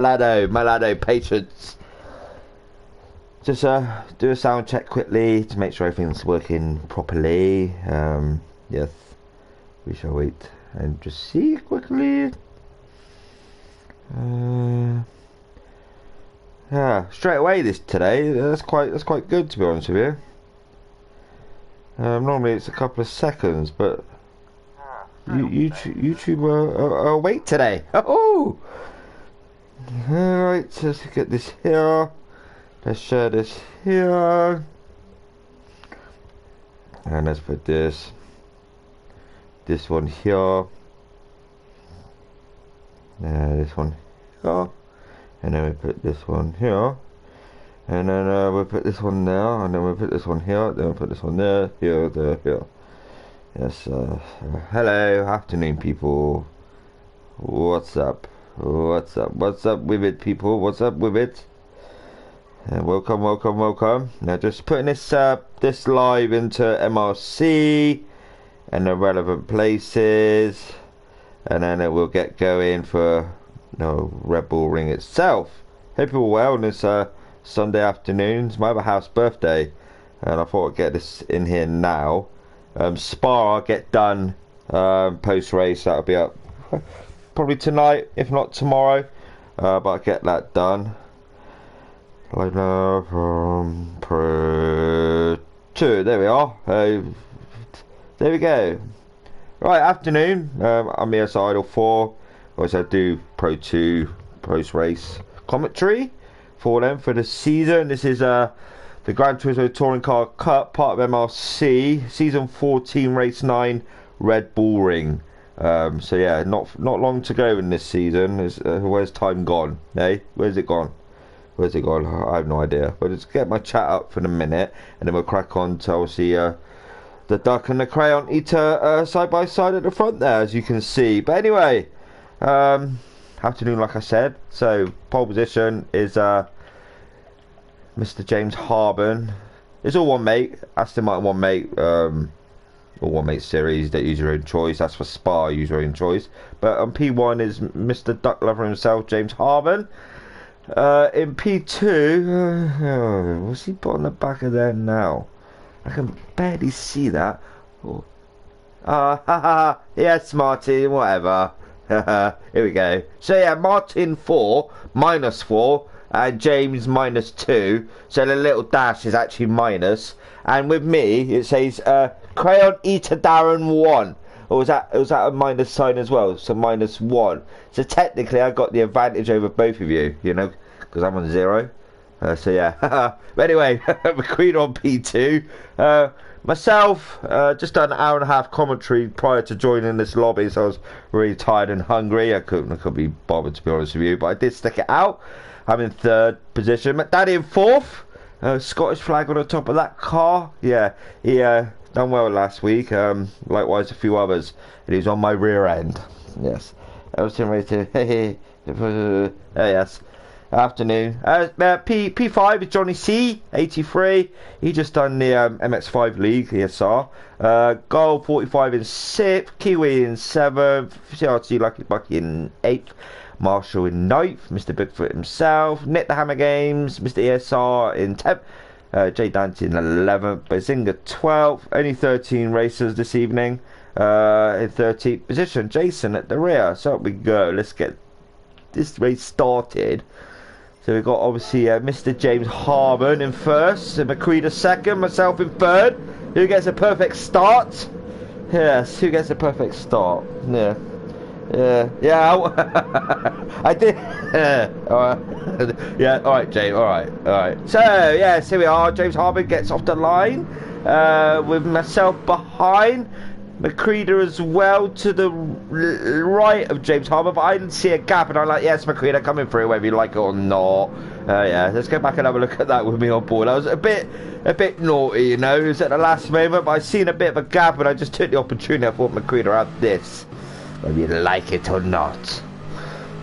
Lado, patience. Just do a sound check quickly to make sure everything's working properly. Yes, we shall wait and just see quickly. Yeah, straight away today. That's quite good, to be honest with you. Normally it's a couple of seconds, but YouTube are awake today. Oh, alright, let's get this here. Let's share this here, and let's put this one here, this one here, and then we put this one here, and then we'll put this one there, and then we'll put this one here, then we'll put this one there, here, there, here. Yes, hello, afternoon people. What's up? What's up? What's up with it, people? What's up with it? Welcome. Now just putting this live into MRC and the relevant places, and then it will get going for Red Bull Ring itself. Hope you're all well on this Sunday afternoon. It's my other house birthday, and I thought I'd get this in here now. Spa I'll get done post race. That'll be up probably tonight, if not tomorrow, but I'll get that done. Like from Pro 2, there we are. There we go. Right, afternoon. I'm here, Idle 4. Also, I do Pro 2 post race commentary for them for the season. This is the Gran Turismo Touring Car Cup, part of MRC, season 14, race 9, Red Bull Ring. So yeah, not long to go in this season. Where's time gone? Hey, where's it gone? Where's it gone? I have no idea. But let's get my chat up for a minute, and then we'll crack on to obviously the duck and the crayon eater side by side at the front there, as you can see. But anyway, afternoon, like I said. So pole position is Mr. James Harben. It's all one mate. Aston Martin one mate. All one mate series. Don't use your own choice. That's for Spa. Use your own choice. But on P1 is Mr. Duck Lover himself, James Harben. In P2, what's he put on the back of there now? I can barely see that. Oh. Yes, Martin, whatever. Here we go. So yeah, Martin 4, -4, and James -2. So the little dash is actually minus. And with me, it says Crayon Eater Darren 1. Or was that a minus sign as well? So -1. So technically, I got the advantage over both of you, because I'm on 0. So yeah. But anyway, McQueen on P2. Myself, just done an hour and a half commentary prior to joining this lobby, so I was really tired and hungry. I couldn't be bothered, to be honest with you, but I did stick it out. I'm in 3rd position. McDaddy in 4th. Scottish flag on the top of that car. Yeah, he done well last week. Likewise a few others, and he was on my rear end. Yes, I was ready to. Yes. Afternoon. P5 is Johnny C, 83. He just done the MX5 League ESR. Goal 45 in 6th. Kiwi in 7th. CRT Lucky Bucky in 8th. Marshall in 9th. Mr. Bigfoot himself. Nick the Hammer Games. Mr. ESR in 10th. Jay Dante in 11th. Bazinga 12th. Only 13 racers this evening. In 13th position. Jason at the rear. So up we go. Let's get this race started. So we've got obviously Mr. James Harben in 1st, and McCready 2nd, myself in 3rd. Who gets a perfect start? Yes, who gets a perfect start? Yeah. I did. Alright. Yeah, alright, James, alright. So, yes, here we are. James Harben gets off the line with myself behind. McCready as well to the right of James Harben, but I didn't see a gap, and I'm like, yes, McCready coming through, whether you like it or not. Yeah, let's go back and have a look at that with me on board. I was a bit naughty, It was at the last moment, but I seen a bit of a gap, and I just took the opportunity. I thought McCready had this, whether you like it or not.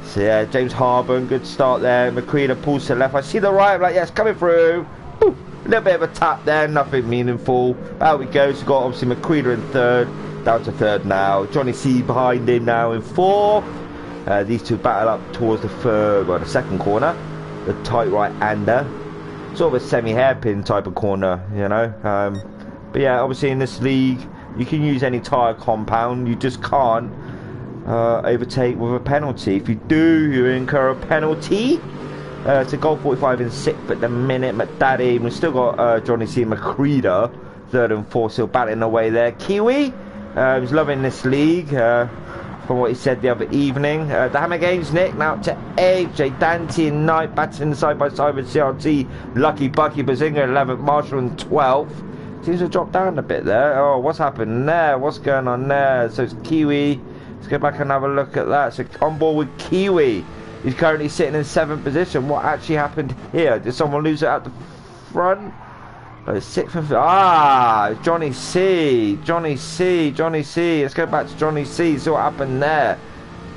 So yeah, James Harben, good start there. McCready pulls to the left. I see the right, I'm like, yes, coming through. Woo. A little bit of a tap there, nothing meaningful. Out we go. So got obviously McCready in 3rd, down to 3rd now. Johnny C behind him now in 4th. These two battle up towards the second corner, the tight right-hander, sort of a semi-hairpin type of corner, you know. But yeah, obviously in this league, you can use any tyre compound, you just can't overtake with a penalty. If you do, you incur a penalty. To goal 45 in 6th at the minute. McDaddy, we've still got Johnny C. McCreeder, 3rd and 4th, still battling away there. Kiwi, he's loving this league, from what he said the other evening. The Hammer Games, Nick, now up to 8. J. Dante in 9th, battling side by side with CRT. Lucky Bucky Bazinga, 11th, Marshall in 12th. Seems to have dropped down a bit there. Oh, what's happened there? What's going on there? So it's Kiwi. Let's go back and have a look at that. So on board with Kiwi. He's currently sitting in 7th position. What actually happened here? Did someone lose it at the front? Oh, 6th and 5th. Johnny C. Johnny C. Johnny C. Let's go back to Johnny C. See what happened there.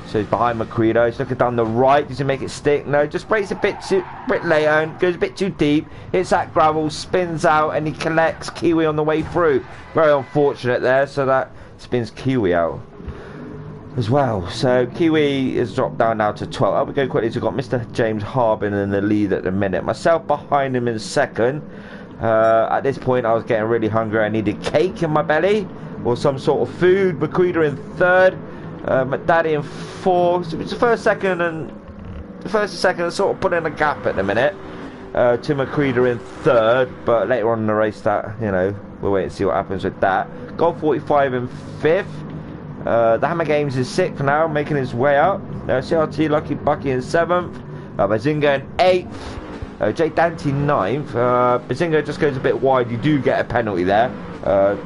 So he's behind Macredo. He's looking down the right. Does he make it stick? No, just breaks a bit late on. Goes a bit too deep. Hits that gravel. Spins out. And he collects Kiwi on the way through. Very unfortunate there. So that spins Kiwi out as well. So Kiwi has dropped down now to 12th. Up we go quickly. So we've got Mr. James Harbin in the lead at the minute. Myself behind him in 2nd. At this point I was getting really hungry. I needed cake in my belly or some sort of food. Macreeder in 3rd. McDaddy in 4th. So it's the first and second sort of putting a gap at the minute to Macreeder in 3rd. But later on in the race, that, you know, we'll wait and see what happens with that. Goal 45 in 5th. The Hammer Games is 6th now, making his way up. CRT Lucky Bucky in 7th. Bazinga in 8th. J. Dante 9th. Bazinga just goes a bit wide. You do get a penalty there.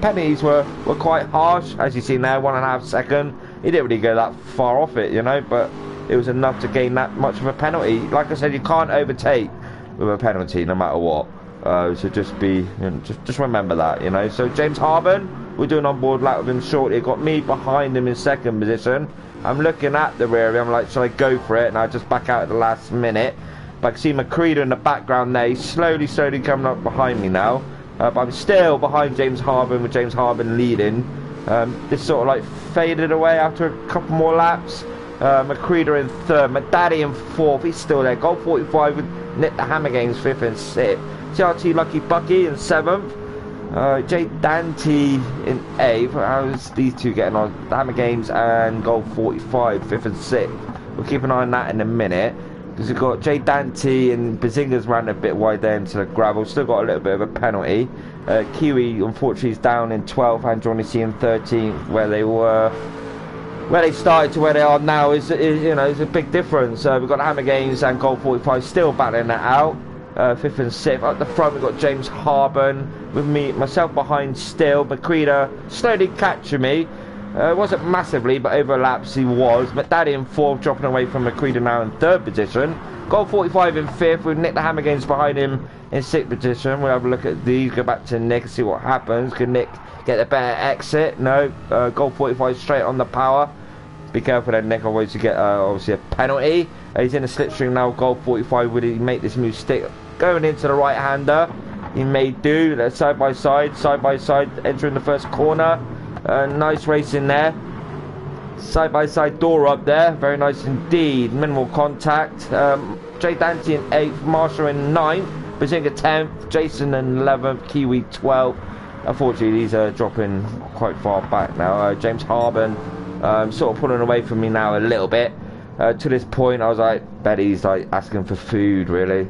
Penalties were quite harsh, as you see now, 1.5 seconds. He didn't really go that far off it, you know, but it was enough to gain that much of a penalty. Like I said, you can't overtake with a penalty no matter what. So just be, you know, just remember that, you know. So James Harbin, we're doing on board lap with him shortly. Got me behind him in 2nd position. I'm looking at the rear of him. I'm like, should I go for it? And I just back out at the last minute. But I can see Macreeder in the background there. He's slowly coming up behind me now. But I'm still behind James Harbin, with James Harbin leading. This sort of like faded away after a couple more laps. Macreeder in 3rd. McDaddy in 4th. He's still there. Goal 45 with Nick the Hammer Games 5th and 6th. CRT Lucky Bucky in 7th. J. Dante in 8th. How's these two getting on? The Hammer Games and Goal 45, 5th and 6th. We'll keep an eye on that in a minute. Because we've got J. Dante and Bazinga's ran a bit wide there into the gravel. Still got a little bit of a penalty. Kiwi, unfortunately, is down in 12th. And Johnny C in 13th, where they were. Where they started to where they are now is you know, is a big difference. We've got the Hammer Games and Goal 45 still battling that out. 5th and 6th. At the front we've got James Harbin with myself behind still. Macreeder slowly catching me. It wasn't massively, but over laps he was. McDaddy in 4th, dropping away from Macreeder now in 3rd position. Goal 45 in 5th with Nick the Hammer Games behind him in 6th position. We'll have a look at these, go back to Nick and see what happens. Can Nick get a better exit? No. Goal 45 straight on the power. Be careful then, Nick, otherwise you get obviously a penalty. He's in a slipstream now. Goal 45. Will he make this move stick? Going into the right-hander, he may do. They're side by side, entering the first corner. Nice race in there. Side by side door up there, very nice indeed. Minimal contact. J. Dante in 8th, Marshall in 9th, Bazinga 10th, Jason in 11th, Kiwi 12th. Unfortunately, these are dropping quite far back now. James Harbin sort of pulling away from me now a little bit. To this point, I was like, Betty's like asking for food, really.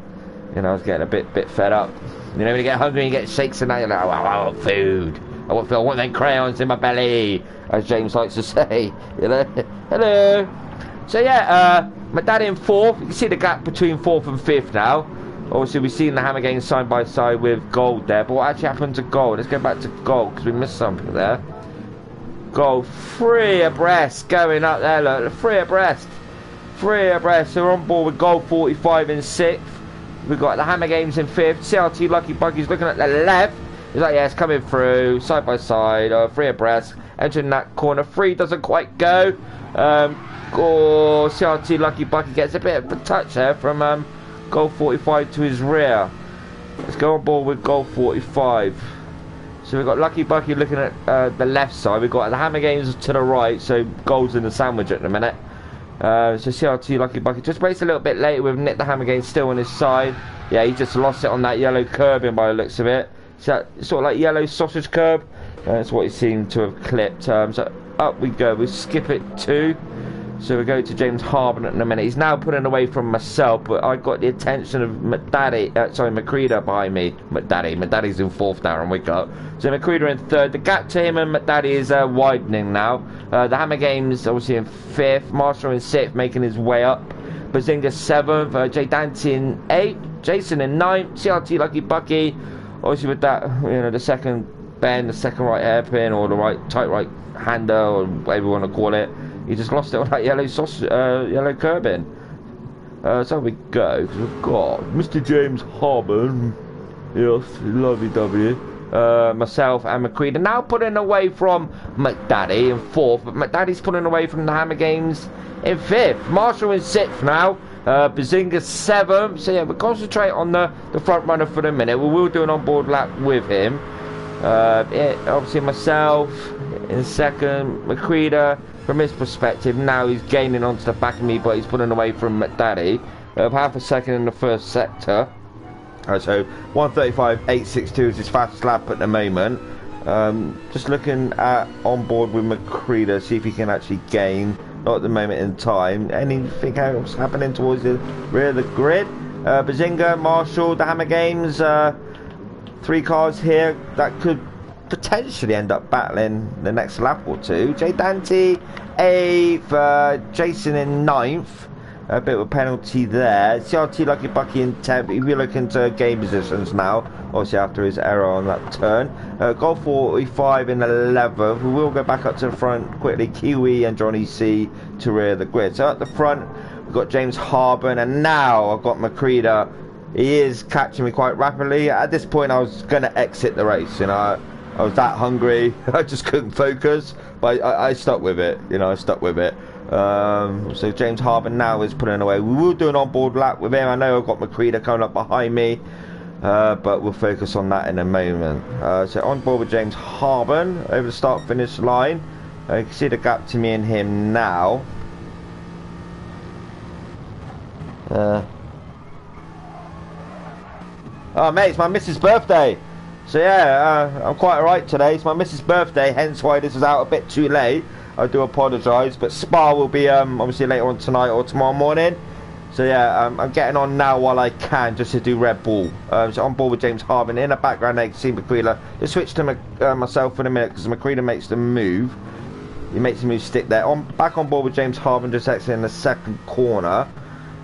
You know, I was getting a bit fed up. You know, when you get hungry and you get shakes and that, you're like, oh, I want food. I want them crayons in my belly, as James likes to say. You know, hello. So yeah, McDaddy in 4th. You can see the gap between 4th and 5th now. Obviously, we've seen the Hammer Games side by side with Gold there. But what actually happened to Gold? Let's go back to Gold because we missed something there. Gold 3 abreast going up there. Look, 3 abreast. 3 abreast. So we're on board with Gold 45 in 6th. We've got the Hammer Games in 5th. CRT Lucky Buggy's looking at the left. He's like, yeah, it's coming through, side by side, 3 abreast, entering that corner. 3 doesn't quite go. CRT Lucky Bucky gets a bit of a touch there from Goal 45 to his rear. Let's go on board with Goal 45. So we've got Lucky Bucky looking at the left side. We've got the Hammer Games to the right, so Gold's in the sandwich at the minute. So CRT Lucky Bucket just raced a little bit later with Nick the Hammer Games still on his side. Yeah, he just lost it on that yellow curbing by the looks of it. So that sort of like yellow sausage curb. That's what he seemed to have clipped. So up we go. We skip it too. So we go to James Harbour in a minute. He's now putting away from myself, but I got the attention of McCreeder behind me. McDaddy's in fourth now and wake up. So McCreeder in third. The gap to him and McDaddy is widening now. The Hammer Games obviously in fifth. Marshall in sixth, making his way up. Bazinga seventh. Jay Dante in eighth. Jason in ninth. CRT Lucky Bucky. Obviously with that, the second bend, the second right hairpin, or the tight right hander, or whatever you want to call it. He just lost it on that yellow curbing. So we go, because we've got Mr. James Harbour, yes, lovely-dovey, myself and McCreeder now putting away from McDaddy in fourth, but McDaddy's putting away from the Hammer Games in fifth. Marshall in sixth now. Bazinga seventh. So yeah, we'll concentrate on the front runner for the minute. We will do an on-board lap with him. Obviously myself in second, McCreeder. From his perspective, now he's gaining onto the back of me, but he's pulling away from McDaddy. Half a second in the first sector. So 1:35.862 is his fastest lap at the moment. Just looking at on board with McCreeder, see if he can actually gain. Not at the moment in time. Anything else happening towards the rear of the grid? Bazinga, Marshall, the Hammer Games. 3 cars here that could potentially end up battling the next lap or two. Jay Dante 8th, Jason in 9th. A bit of a penalty there. CRT Lucky Bucky in 10th. We're looking to gain positions now, obviously after his error on that turn. Golf 45 in 11th. We will go back up to the front quickly. Kiwi and Johnny C to rear the grid. So at the front, we've got James Harbour, and now I've got McCreeder. He is catching me quite rapidly. At this point, I was going to exit the race. I was that hungry. I just couldn't focus, but I stuck with it. I stuck with it. So James Harbour now is putting away. We will do an on-board lap with him. I know I've got McCreeder coming up behind me, but we'll focus on that in a moment. So on board with James Harbour over the start-finish line. You can see the gap to me and him now. Oh mate, it's my missus' birthday. So yeah, I'm quite alright today. It's my missus' birthday, hence why this is out a bit too late. I do apologise, but Spa will be obviously later on tonight or tomorrow morning. So yeah, I'm getting on now while I can, just to do Red Bull. So on board with James Harbour. In the background there you can see McCreeder. Just switch to myself for a minute, because McCreeder makes the move. He makes the move stick there. Back on board with James Harbour, just exiting the second corner.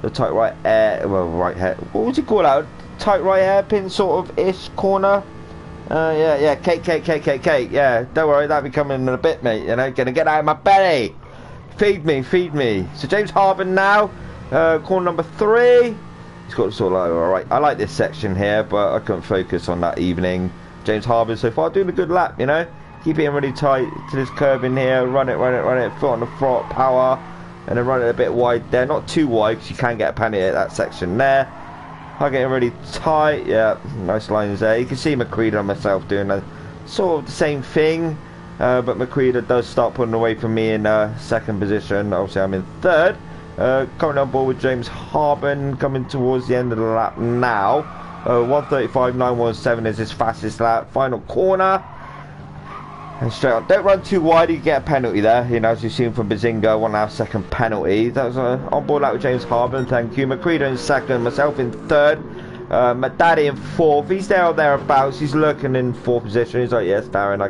The tight right air, well, right hair. What would you call that? Tight right hairpin sort of ish corner. Yeah, cake. Yeah, don't worry, that'll be coming in a bit, mate. Gonna get out of my belly. Feed me. So James Harbour now, corner number 3. He's got sort of like, alright, I like this section here, but I couldn't focus on that evening. James Harbour so far doing a good lap, Keep it really tight to this curve in here, run it, foot on the front, power, and then run it a bit wide there. Not too wide, because you can get a penalty at that section there. I'm getting really tight. Yeah, nice lines there. You can see McCreeder and myself doing sort of the same thing, but McCreeder does start putting away from me in second position. Obviously I'm in third. Coming on board with James Harbour, coming towards the end of the lap now. 1:35.917 is his fastest lap. Final corner. And straight on. Don't run too wide, you get a penalty there. As you've seen from Bazinga, 1.5 second penalty. That was on board lap with James Harbour, thank you. McCreeder in second, myself in third. McDaddy in fourth. He's there or thereabouts. He's lurking in fourth position. He's like, yes, Darren,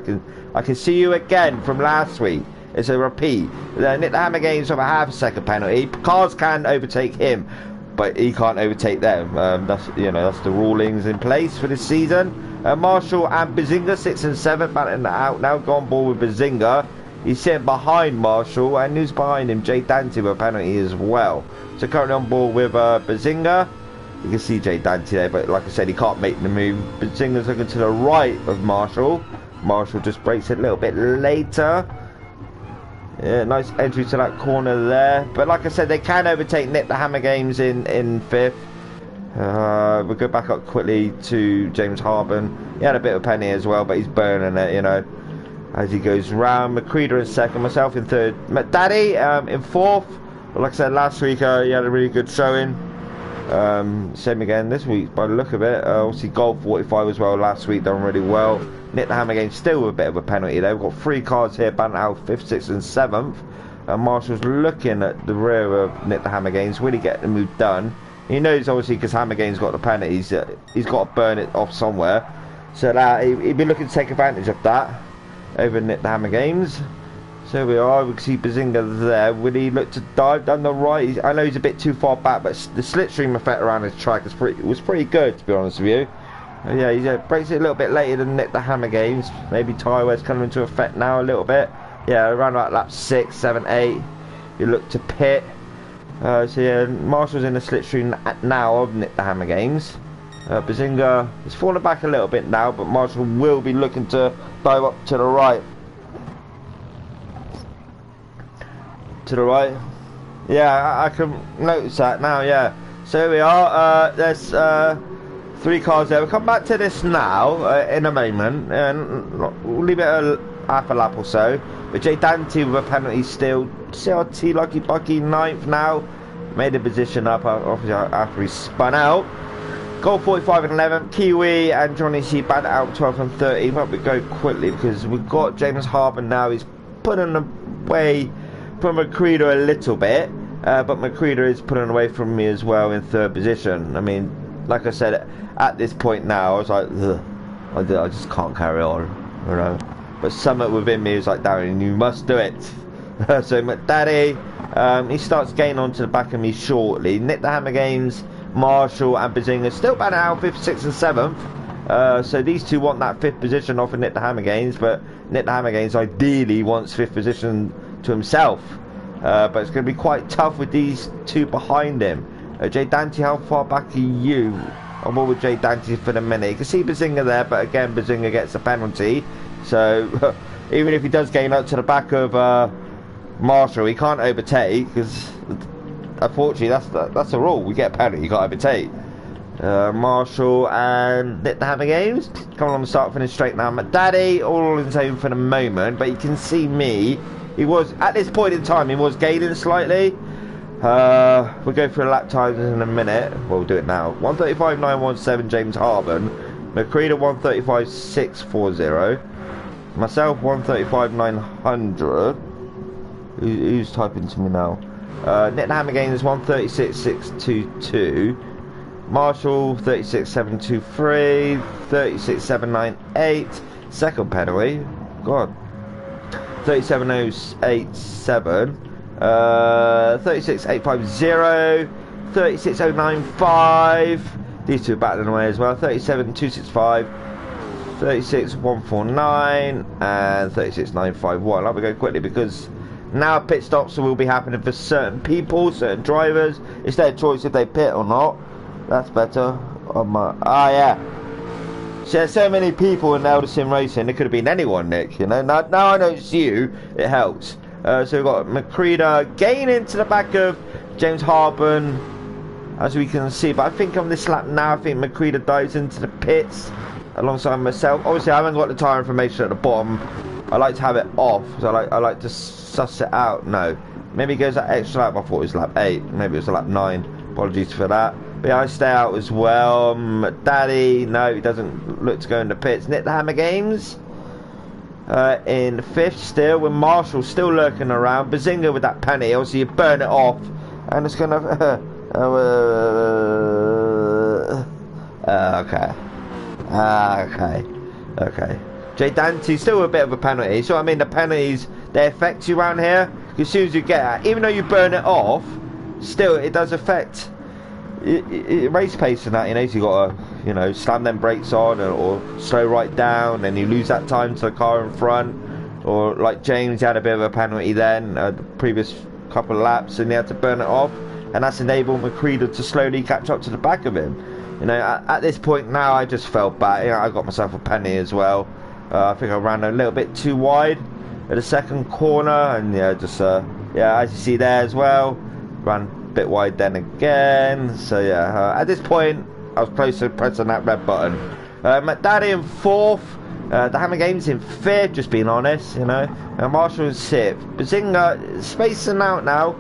I can see you again from last week. It's a repeat. Nick the Hammer Games have a half second penalty. Cars can overtake him, but he can't overtake them. That's the rulings in place for this season. Marshall and Bazinga 6th and 7th, battling out now. Gone ball with Bazinga. He's sitting behind Marshall, and who's behind him? Jay Dante with a penalty as well. So currently on board with Bazinga. You can see Jay Dante there, but like I said, he can't make the move. Bazinga's looking to the right of Marshall. Marshall just breaks it a little bit later. Yeah, nice entry to that corner there. But like I said, they can overtake Nick the Hammer Games in 5th. We'll go back up quickly to James Harbour. He had a bit of a penny as well, but he's burning it, as he goes round. McCreeder in second, myself in third. McDaddy in fourth. But like I said, last week he had a really good showing. Same again this week by the look of it. Obviously Gold 45 as well last week, done really well. Nick the Hammer game still with a bit of a penalty there. We've got 3 cars here, banned out 5th, 6th and 7th. Marshall's looking at the rear of Nick the Hammer games, really getting the move done. He knows obviously because Hammer game's got the penalties, he's got to burn it off somewhere. So that he'd be looking to take advantage of that over Nick the Hammer games. So we are, we can see Bazinga there. Will he look to dive down the right? I know he's a bit too far back, but the slipstream effect around his track was pretty good, to be honest with you. Yeah, he breaks it a little bit later than Nick the Hammer games. Maybe tyre wear's coming into effect now a little bit. Yeah, around about lap 6, 7, 8. You look to pit. So yeah, Marshall's in the slipstream now of Nick the Hammer games. Bazinga is falling back a little bit now, but Marshall will be looking to dive up to the right. To the right. Yeah, I can notice that now, yeah. So here we are. There's 3 cars there. We'll come back to this now in a moment, and we'll leave it half a lap or so. But Jay Dante with a penalty still. CRT Lucky Bucky 9th now. Made a position up obviously after he spun out. Gold 45 and 11th. Kiwi and Johnny C banned out 12th and 13th. But we go quickly because we've got James Harbour now. He's putting away from Macreeder a little bit, but Macreeder is putting away from me as well in 3rd position. I mean, like I said, at this point now, I was like, I just can't carry on, you know. But something within me is like, Darren, you must do it. So McDaddy, he starts gaining onto the back of me shortly. Nick the Hammer games, Marshall and Bazinga still batting out 5th, 6th and 7th. So these two want that 5th position off of Nick the Hammer games, but Nick the Hammer games ideally wants 5th position to himself, but it's going to be quite tough with these 2 behind him. Jay Dante, how far back are you? I'm all with Jay Dante for the minute. You can see Bazinga there, but again Bazinga gets a penalty, so even if he does gain up to the back of Marshall, he can't overtake because unfortunately that's the rule. We get a penalty, you can't overtake. Marshall and Nick the Hammer games coming on the start finish straight now. McDaddy all in his own for the moment, but you can see me. He was, at this point in time, he was gaining slightly. We'll go through the lap times in a minute. We'll do it now. 1:35.917 James Harben. Macreeder 1:35.640. Myself 1:35.900. Who's typing to me now? Nick the Hammer Games 1:36.622. Marshall 36.723. 36.798. Second penalty. God. 37.087, 36.850, 36.095. These two are battling away as well. 37.265, 36.149, and 36.951. I'll go quickly because now pit stops will be happening for certain people, certain drivers. It's their choice if they pit or not. That's better. Yeah. So there's so many people in Elderson Racing, it could have been anyone, Nick, you know. Now I know it's you, it helps. So we've got Macreeder gaining to the back of James Harben, as we can see. But I think on this lap now, I think Macreeder dives into the pits alongside myself. Obviously, I haven't got the tyre information at the bottom. I like to have it off, so I like to suss it out. No, maybe it goes that extra lap. I thought it was lap 8, maybe it was lap 9. Apologies for that. But yeah, I stay out as well. Daddy, no, he doesn't look to go in the pits. Nick the Hammer Games in 5th still, with Marshall still lurking around. Bazinga with that penny, obviously you burn it off, and it's gonna. Okay. Jay Dante still a bit of a penalty. So I mean, the penalties, they affect you around here. As soon as you get it, even though you burn it off, still it does affect. Race pace and that, you know, so you got to, you know, slam them brakes on or slow right down, and you lose that time to the car in front. Or like James, he had a bit of a penalty then, the previous couple of laps, and he had to burn it off, and that's enabled Macreeder to slowly catch up to the back of him. You know, at this point now, I just felt bad. You know, I got myself a penny as well. I think I ran a little bit too wide at the second corner, and yeah, just yeah, as you see there as well, ran bit wide then again. So yeah, at this point I was close to pressing that red button. McDaddy in 4th, the Hammer Games in 5th, just being honest, you know, and Marshall in 6th. Bazinga spacing out now.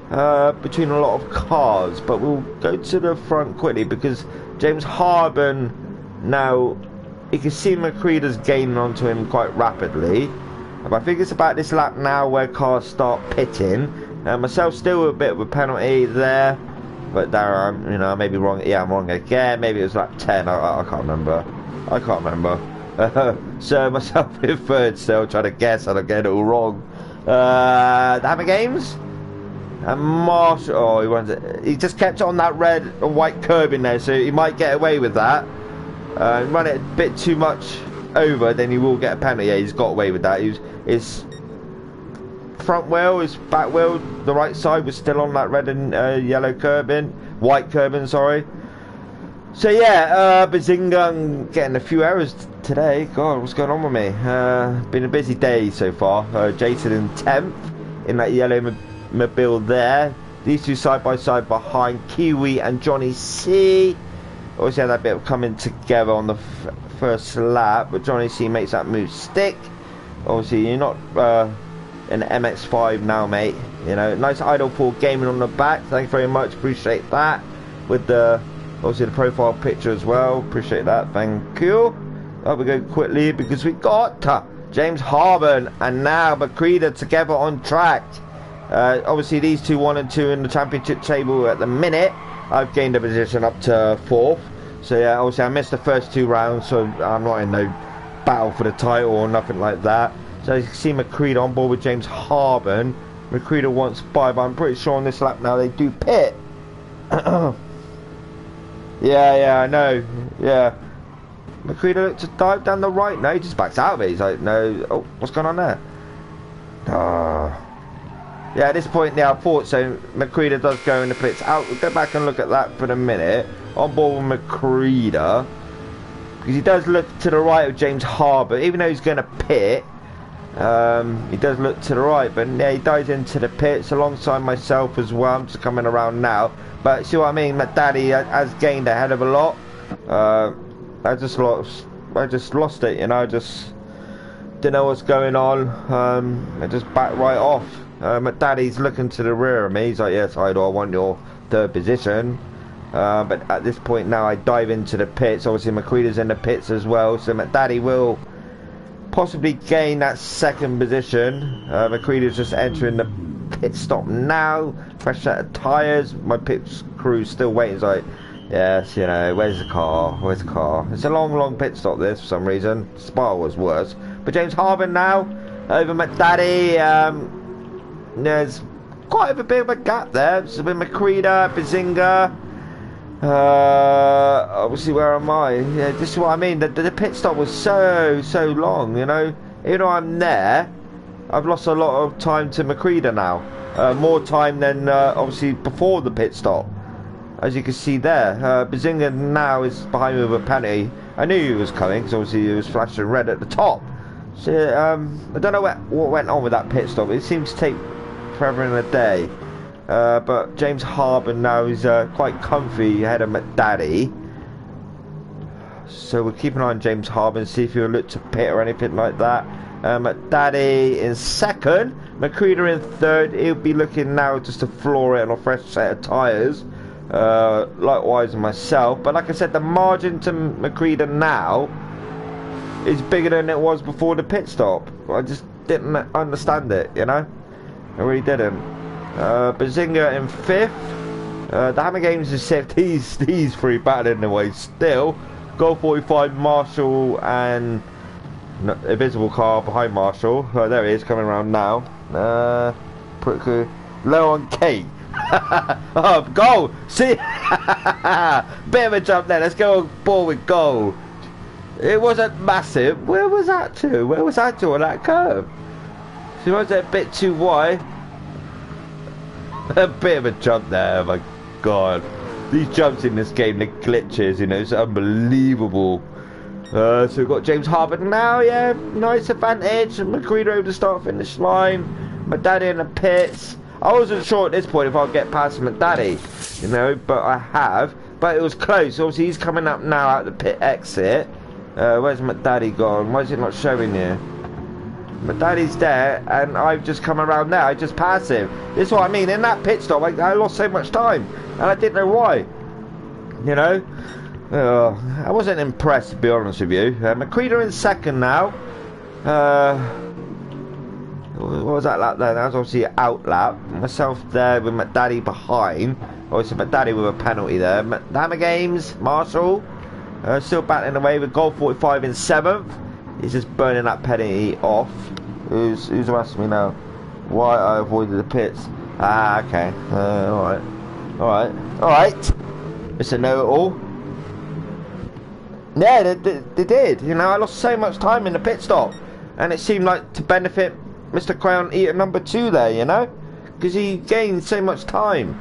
between a lot of cars, but we'll go to the front quickly because James Harben now, you can see McCreader's gaining onto him quite rapidly. But I think it's about this lap now where cars start pitting. Myself still a bit of a penalty there, but there I'm, you know, I may be wrong. Yeah, I'm wrong again. Maybe it was lap 10. I can't remember. I can't remember. So myself in third still, trying to guess and I'm getting it all wrong. The Hammer Games and Marshall. Oh, he just kept it on that red and white curb in there, so he might get away with that. Run it a bit too much over, then he will get a penalty. Yeah, he's got away with that. His front wheel, his back wheel, the right side was still on that red and yellow curbing, white curbing, sorry. So yeah, Bazinga, I'm getting a few errors today. God, what's going on with me? Been a busy day so far. Jason in 10th in that yellow mobile there. These two side by side behind Kiwi and Johnny C. Obviously had that bit of coming together on the first lap, but Johnny C makes that move stick. Obviously you're not an MX5 now, mate. You know, nice idle pool gaming on the back. Thank you very much, appreciate that. With the obviously the profile picture as well, appreciate that, thank you. We go quickly because we got James Harben and now McCreader together on track. Obviously these two 1 and 2 in the championship table at the minute. I've gained a position up to 4th. So yeah, obviously I missed the first 2 rounds, so I'm not in no battle for the title or nothing like that. So you can see McCreader on board with James Harben. McCreader wants by, but I'm pretty sure on this lap now they do pit. Yeah, I know. Yeah. McCreader looked to dive down the right. No, he just backs out of it. He's like, no. Oh, what's going on there? Yeah, at this point, yeah, I thought so. McCreader does go in the pits. We'll go back and look at that for a minute. On board with McCreader. Because he does look to the right of James Harben. Even though he's going to pit, he does look to the right. But yeah, he dives into the pits alongside myself as well. I'm just coming around now. But see what I mean? McDaddy has gained a hell of a lot. I just lost it, you know. I just didn't know what's going on. I just backed right off. McDaddy's looking to the rear of me. He's like, yes, I want your 3rd position. But at this point now, I dive into the pits. Obviously, McCreader's in the pits as well. So McDaddy will possibly gain that 2nd position. McCreader's just entering the pit stop now. Fresh set of tyres. My pit crew's still waiting. It's like, yes, you know, where's the car? Where's the car? It's a long pit stop this for some reason. Spa was worse. But James Harben now over McDaddy. There's quite a bit of a gap there. It's been McCreader, Bazinga. Obviously, where am I? Yeah, this is what I mean. The pit stop was so long, you know. Even though I'm there, I've lost a lot of time to McCreader now. More time than obviously before the pit stop. As you can see there, Bazinga now is behind me with a penalty. I knew he was coming because obviously he was flashing red at the top. So I don't know what went on with that pit stop. It seems to take forever in a day. But James Harben now is quite comfy ahead of McDaddy. So we'll keep an eye on James Harben, see if he'll look to pit or anything like that. McDaddy in 2nd, McCreader in 3rd. He'll be looking now just to floor it on a fresh set of tyres. Likewise myself. But like I said, the margin to McCreader now is bigger than it was before the pit stop. I just didn't understand it, you know. I really didn't. Bazinga in 5th. The Hammer Games is 6th. These 3 battling away still. Goal 45, Marshall and invisible car behind Marshall. There he is, coming around now. Pretty cool. Low on Kate. Oh, goal! See, bit of a jump there. Let's go on board with goal. It wasn't massive. Where was that to? Where was that to on that curve? So was it a bit too wide? A bit of a jump there. Oh my God, these jumps in this game, the glitches, you know, it's unbelievable. So we've got James Harben now, yeah, nice advantage. McCreader over the start-finish line. McDaddy in the pits. I wasn't sure at this point if I'll get past McDaddy, you know, but I have. But it was close. Obviously, he's coming up now out the pit exit. Where's McDaddy gone? Why is it not showing you? My daddy's there, and I've just come around there. I just passed him. This is what I mean. In that pit stop, I lost so much time, and I didn't know why. You know, I wasn't impressed, to be honest with you. McCready in second now. What was that lap there? That was obviously an out lap. Myself there with my daddy behind. Obviously, my daddy with a penalty there. Hammer Games, Marshall, still battling away with goal 45 in 7th. He's just burning that penalty off. Who's asking me now why I avoided the pits? Ah, okay. Alright. It's a know-it-all. Yeah, they did. You know, I lost so much time in the pit stop, and it seemed like to benefit Mr. Crown Eater number 2 there, you know, because he gained so much time.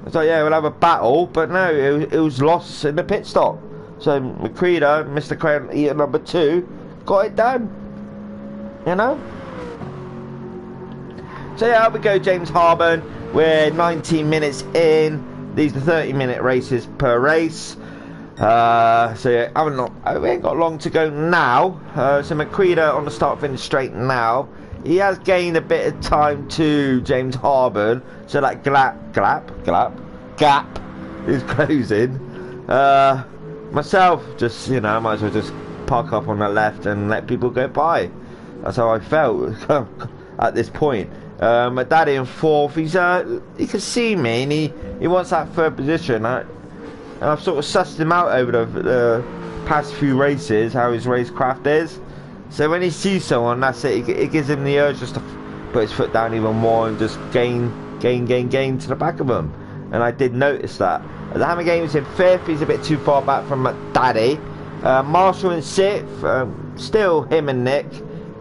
It's like, yeah, we'll have a battle, but no, it was lost in the pit stop. So McCready, Mr. Crown Eater number 2, got it done. You know? So yeah, we go, James Harburn. We're 19 minutes in. These are 30-minute races per race. So yeah, we ain't got long to go now. So McCready on the start-finish straight now. He has gained a bit of time to James Harburn. So that gap is closing. Myself, just, you know, I might as well just park up on the left and let people go by. That's how I felt at this point. My daddy in 4th, he can see me, and he wants that 3rd position. I've sort of sussed him out over the past few races, how his racecraft is. So when he sees someone, that's it. It gives him the urge just to put his foot down even more and just gain to the back of him. And I did notice that. The Hammer Games in 5th. He's a bit too far back from my daddy. Marshall in 6th. Still him and Nick.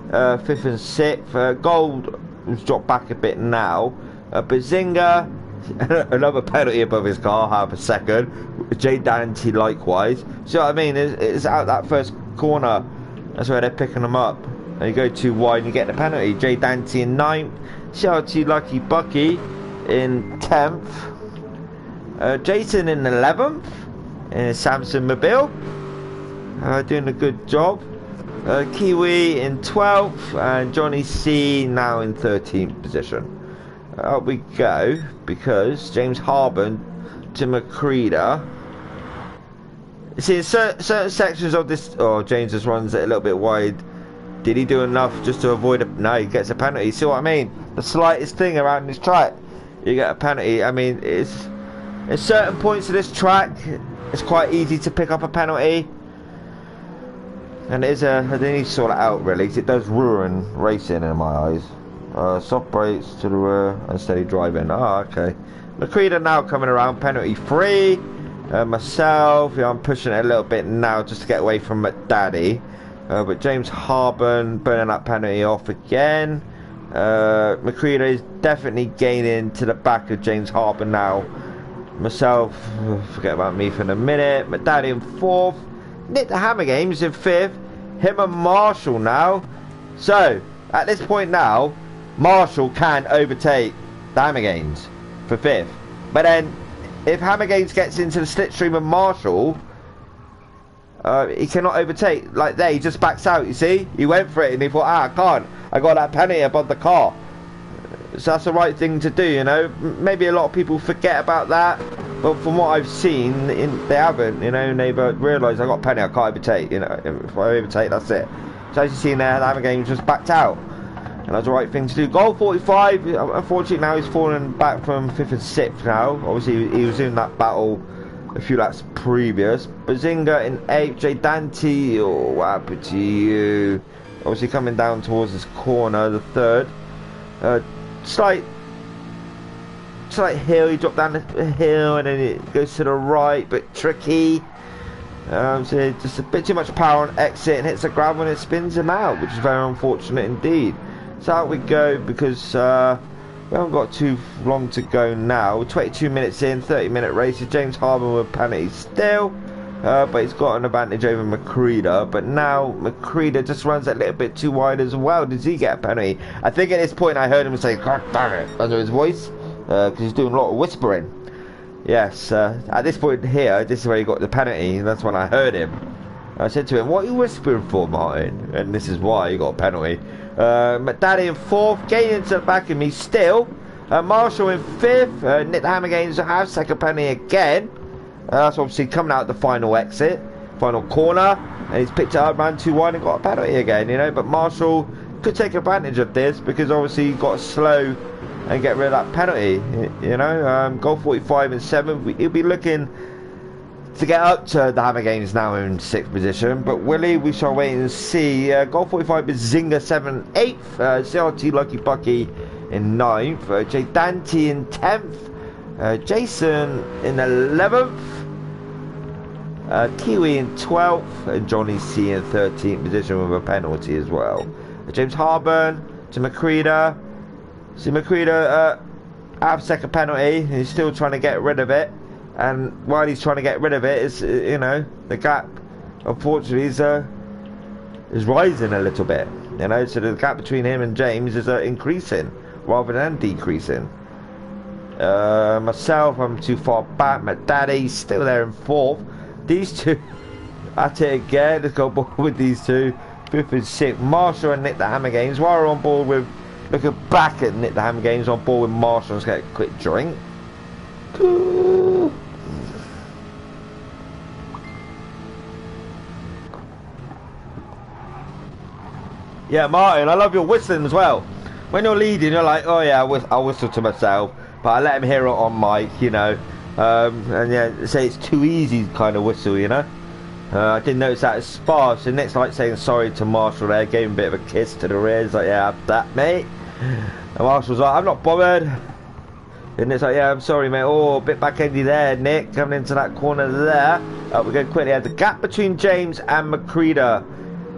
5th and 6th. Gold has dropped back a bit now. Bazinga, another penalty above his car, half a second. Jay Dante likewise. See what I mean? It's out that first corner. That's where they're picking them up. And you go too wide and you get the penalty. Jay Dante in 9th. Shouty Lucky Bucky in 10th. Jason in 11th. In Samson Mobile. Doing a good job. Kiwi in 12th. And Johnny C now in 13th position. Up we go, because James Harburn to McCready. See, in certain sections of this, James just runs it a little bit wide. Did he do enough just to avoid no, he gets a penalty. See what I mean? The slightest thing around this track, you get a penalty. I mean, it's at certain points of this track, it's quite easy to pick up a penalty. And it is they need to sort it out, really, 'cause it does ruin racing in my eyes. Soft brakes to the rear and steady driving. Okay. McCready now coming around, penalty free. Myself, yeah, I'm pushing it a little bit now just to get away from my daddy. But James Harburn burning that penalty off again. McCready is definitely gaining to the back of James Harburn now. Myself, forget about me for a minute. My daddy in 4th. Nick the Hammer Games in 5th. Him and Marshall now. So, at this point now, Marshall can overtake the Hammer Games for 5th. But then, if Hammer Games gets into the slipstream of Marshall, he cannot overtake. Like there, he just backs out, you see? He went for it and he thought, I can't. I got that penalty above the car. So that's the right thing to do, you know? Maybe a lot of people forget about that. But from what I've seen, they haven't, you know? And they've realised I got a penalty, I can't overtake. You know, if I overtake, that's it. So as you see there, the Hammer Games just backed out. And that's the right thing to do. Goal 45, unfortunately now he's fallen back from 5th and 6th now. Obviously he was in that battle a few laps previous. Bazinga in 8th, Jay Dante, what happened to you? Obviously coming down towards this corner, the 3rd. Slight hill, he dropped down the hill and then it goes to the right, but tricky. So just a bit too much power on exit and hits the ground when it spins him out, which is very unfortunate indeed. So out we go, because we haven't got too long to go now. 22 minutes in, 30-minute races. James Harburn with penalty still, but he's got an advantage over McCready. But now McCready just runs a little bit too wide as well. Does he get a penalty? I think at this point I heard him say, "God damn it," under his voice, because he's doing a lot of whispering. Yes, at this point here, this is where he got the penalty. That's when I heard him. I said to him, what are you whispering for, Martin? And this is why he got a penalty. McDaddy in 4th, gaining to the back of me still. Marshall in 5th, Nick the Hammer Gaines half second penalty again. That's obviously coming out the final exit, final corner, and he's picked it up, ran 2-1 and got a penalty again, you know. But Marshall could take advantage of this because obviously he got slow and get rid of that penalty, you know. Goal 45 in 7th, he'll be looking to get up to the Hammer Games now in 6th position, but Willie, we shall wait and see. Goal 45 is Zinga 7th, 8th, CRT Lucky Bucky in 9th, Jay Dante in 10th, Jason in 11th, Kiwi in 12th, and Johnny C in 13th position with a penalty as well. James Harburn to Macreada. See Macreada half second penalty, he's still trying to get rid of it. And while he's trying to get rid of it, it's, you know, the gap, unfortunately, is rising a little bit. You know, so the gap between him and James is increasing rather than decreasing. Myself, I'm too far back. My daddy's still there in 4th. These two at it again. Let's go ball with these two. 5th and 6th. Marshall and Nick the Hammer Games. While we're on board with looking back at Nick the Hammer Games, on board with Marshall. Let's get a quick drink. Yeah, Martin, I love your whistling as well. When you're leading, you're like, oh yeah, I'll whistle to myself, but I let him hear it on mic, you know. And yeah, say it's too easy kind of whistle, you know. I didn't notice that at Spa, so Nick's like saying sorry to Marshall there, gave him a bit of a kiss to the rear. He's like, yeah, have that, mate. And Marshall's like, I'm not bothered. And Nick's like, yeah, I'm sorry, mate. Oh, a bit back-endy there, Nick, coming into that corner there. We're going to quickly have the gap between James and Macreada.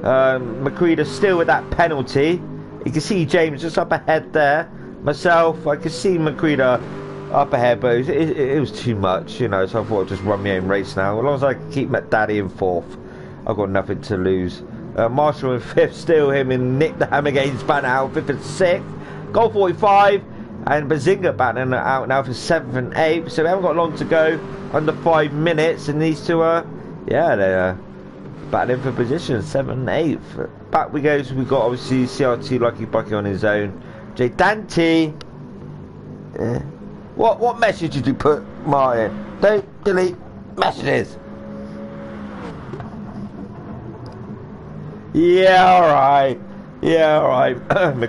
Macreada still with that penalty. You can see James just up ahead there. Myself, I can see Macreada up ahead, but it was too much, you know, so I thought I'd just run my own race now. As long as I can keep McDaddy in 4th, I've got nothing to lose. Marshall in 5th, still him and Nick the Hammer Gaines batting out 5th and 6th. Goal 45, and Bazinga batting out now for 7th and 8th, so we haven't got long to go, under 5 minutes, and these two are, yeah, they're battling for position, 7th and 8th. Back we go, so we've got obviously CRT Lucky Bucky on his own. Jay Dante. What message did you put, Martin? Don't delete messages. Yeah, alright. Yeah, alright.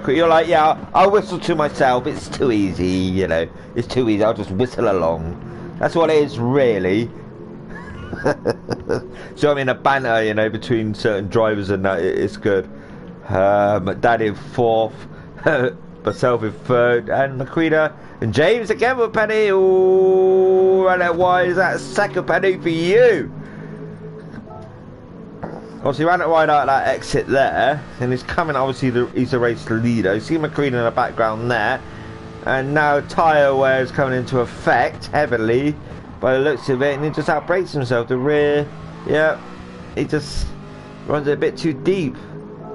You're like, yeah, I'll whistle to myself. It's too easy, you know. It's too easy. I'll just whistle along. That's what it is, really. So I mean, a banter, you know, between certain drivers and that, it's good. McDaddy in 4th, myself in 3rd, and Macreada and James again with a penny. Ooh, and why is that a second penny for you? Obviously, ran it right out of that exit there, and he's coming. Obviously, he's the race leader. You see Macreada in the background there, and now tyre wear is coming into effect heavily. By the looks of it, and he just outbrakes himself. The rear, yeah, he just runs it a bit too deep.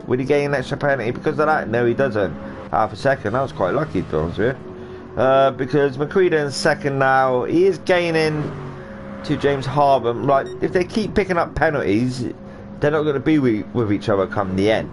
Would he gain an extra penalty because of that? No, he doesn't. Half a second. That was quite lucky, to be honest with you. Because Macreada in 2nd now, he is gaining to James Harburn. Like, if they keep picking up penalties, they're not going to be with each other come the end.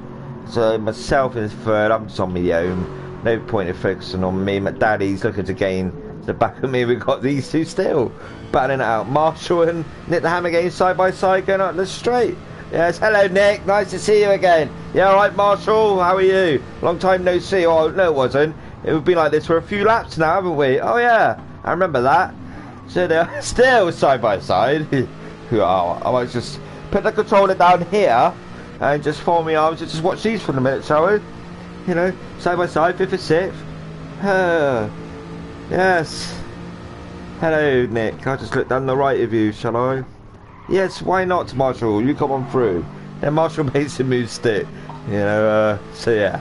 So myself in 3rd, I'm just on my own. No point in focusing on me. McDaddy's looking to gain the back of me. We've got these two still battling it out. Marshall and Nick the Hammer Games side by side going up the straight. Yes, hello Nick, nice to see you again. Yeah, alright Marshall, how are you? Long time no see. Oh no, it wasn't. It would be like this for a few laps now, haven't we? Oh yeah, I remember that. So they're still side by side. Oh, I might just put the controller down here and just fold my arms and just watch these for a minute, shall we? You know, side by side, 5th and 6th. Yes. Hello, Nick. I'll just look down the right of you, shall I? Yes, why not, Marshall? You come on through. Then Marshall makes a move stick. You know, so yeah.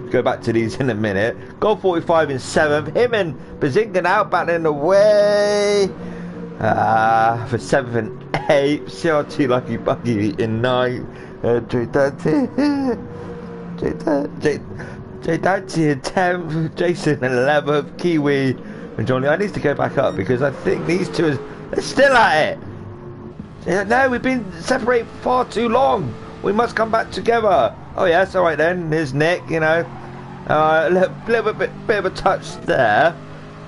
Go back to these in a minute. Goal 45 in 7th. Him and Bazinga out battling away. For 7th and 8th. CRT Lucky Bucky in 9th. Jay Dante in 10th, Jason in 11th, Kiwi and Johnny. I need to go back up because I think these two are still at it. No, we've been separated far too long. We must come back together. Oh yes, all right then. Here's Nick. You know, little bit of a touch there,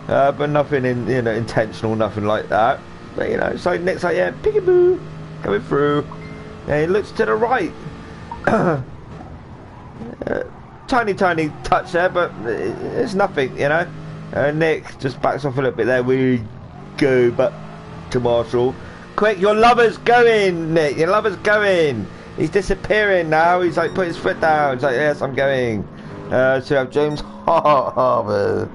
but nothing intentional, nothing like that. But you know, so Nick's like, yeah, peekaboo, coming through. Yeah, he looks to the right. Tiny touch there, but it's nothing, you know. Nick just backs off a little bit there. We go back to Marshall. Quick, your lover's going, Nick. Your lover's going. He's disappearing now. He's like putting his foot down. He's like, yes, I'm going. So we have James Harbour.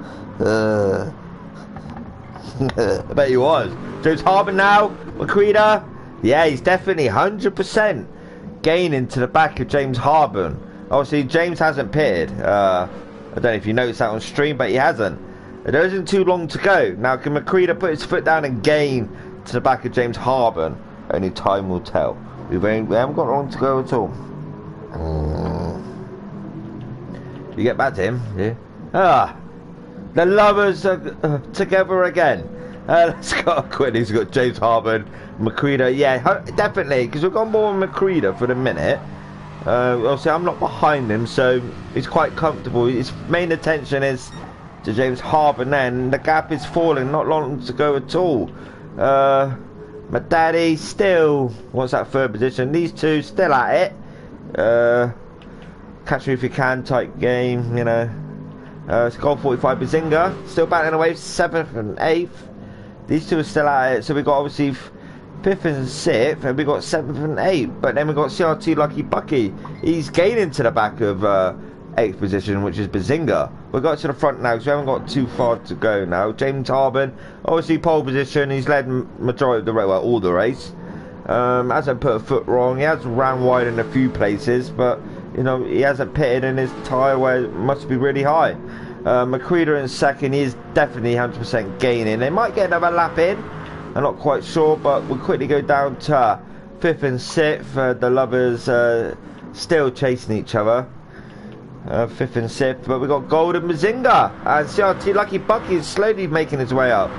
I bet he was. James Harbour now. Macreada. Yeah, he's definitely 100% gaining to the back of James Harbour. Obviously, James hasn't pitted. I don't know if you noticed that on stream, but he hasn't. There isn't too long to go. Now, can Macreada put his foot down and gain to the back of James Harbour? Only time will tell. We haven't got long to go at all. You get back to him, yeah? The lovers are together again. Let's go quickly. He's got James Harbour, Macreada. Yeah, definitely, because we've got more Macreada for the minute. Obviously, I'm not behind him, so he's quite comfortable. His main attention is to James Harbour, and then the gap is falling. Not long to go at all. My daddy still wants that third position. These two still at it. Catch me if you can type game, you know. It's goal 45. Bazinga still battling away 7th and 8th. These two are still at it. So we've got obviously 5th and 6th, and we got 7th and 8th. But then we got CRT Lucky Bucky. He's gaining to the back of 8th position, which is Bazinga. We've got to the front now, because we haven't got too far to go now. James Harbour, obviously pole position. He's led majority of the race, well, all the race. Hasn't put a foot wrong. He has ran wide in a few places, but you know, he hasn't pitted, and his tyre wear must be really high. Macreada in second. He is definitely 100% gaining. They might get another lap in. I'm not quite sure, but we'll quickly go down to 5th and 6th. The lovers still chasing each other. 5th and 6th, but we've got Golden Bazinga, and CRT Lucky Bucky is slowly making his way up.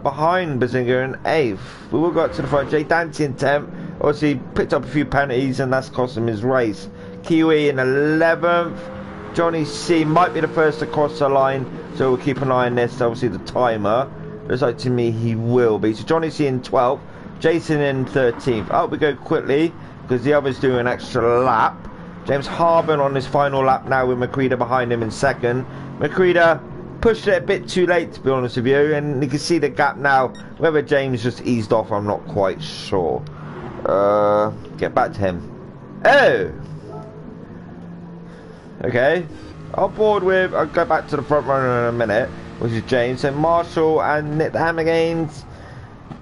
Behind Bazinga in 8th. We will go up to the front. Jay Dante in 10th. Obviously picked up a few penalties, and that's cost him his race. Kiwi in 11th. Johnny C might be the first to cross the line, so we'll keep an eye on this. Obviously the timer looks like to me he will be. So Johnny C in 12th. Jason in 13th. Out we go quickly, because the others do an extra lap. James Harbour on his final lap now, with Macreada behind him in second. Macreada pushed it a bit too late, to be honest with you, and you can see the gap now. Whether James just eased off, I'm not quite sure. Get back to him. Oh! Okay. I'll board with, I'll go back to the front runner in a minute, which is James. So Marshall and Nick the Hammer Games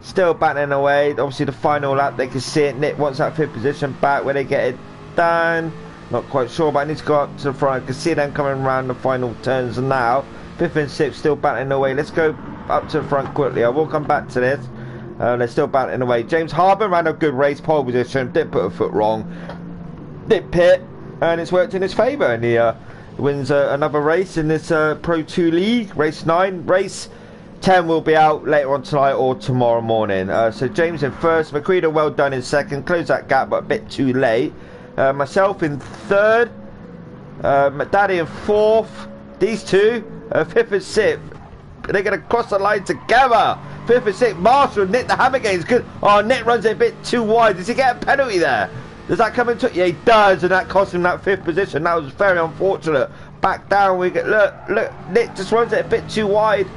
still battling away. Obviously the final lap, they can see it. Nick wants that 5th position back. Where they get it done, not quite sure, but I need to go up to the front. I can see them coming around the final turns now. 5th and 6th still battling away. Let's go up to the front quickly. I will come back to this. They're still battling away. James Harbour ran a good race, pole position, didn't put a foot wrong, didn't pit, and it's worked in his favour, and he wins another race in this Pro 2 League. Race 9. Race 10 will be out later on tonight or tomorrow morning. So James in first, Macreada well done in second, closed that gap but a bit too late. Myself in third, Daddy in fourth. These two, 5th and 6th, they're going to cross the line together. 5th and 6th, Marshall, Nick the Hammer Games. Good. Oh, Nick runs it a bit too wide. Does he get a penalty there? Does that come into it? Yeah, he does, and that cost him that 5th position. That was very unfortunate. Back down we get. Look, Nick just runs it a bit too wide,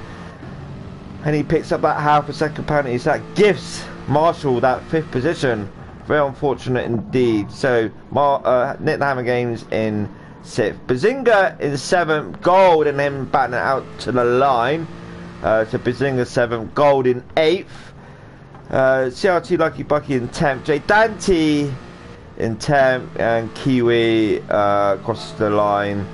and he picks up that half a second penalty. So that gives Marshall that 5th position. Very unfortunate indeed. So Nick the Hammer Games in 6th. Bazinga in 7th, gold, and then batting it out to the line. So Bazinga 7th, gold in 8th. CRT Lucky Bucky in 10th. Jay Dante in 10th, and Kiwi crosses the line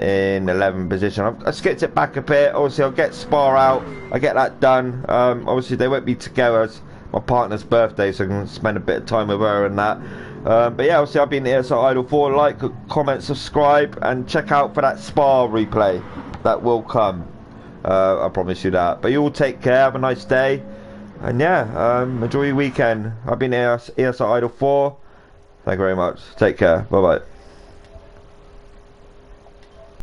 in 11th position. I skipped it back a bit. Obviously I'll get Spar out, I get that done. Obviously they won't be together. It's my partner's birthday, so I can spend a bit of time with her and that. But yeah, obviously I've been here, so Idle 4, like, comment, subscribe, and check out for that Spa replay that will come. I promise you that. But you all take care, have a nice day. And yeah, enjoy your weekend. I've been ESR Idol 4. Thank you very much. Take care. Bye bye.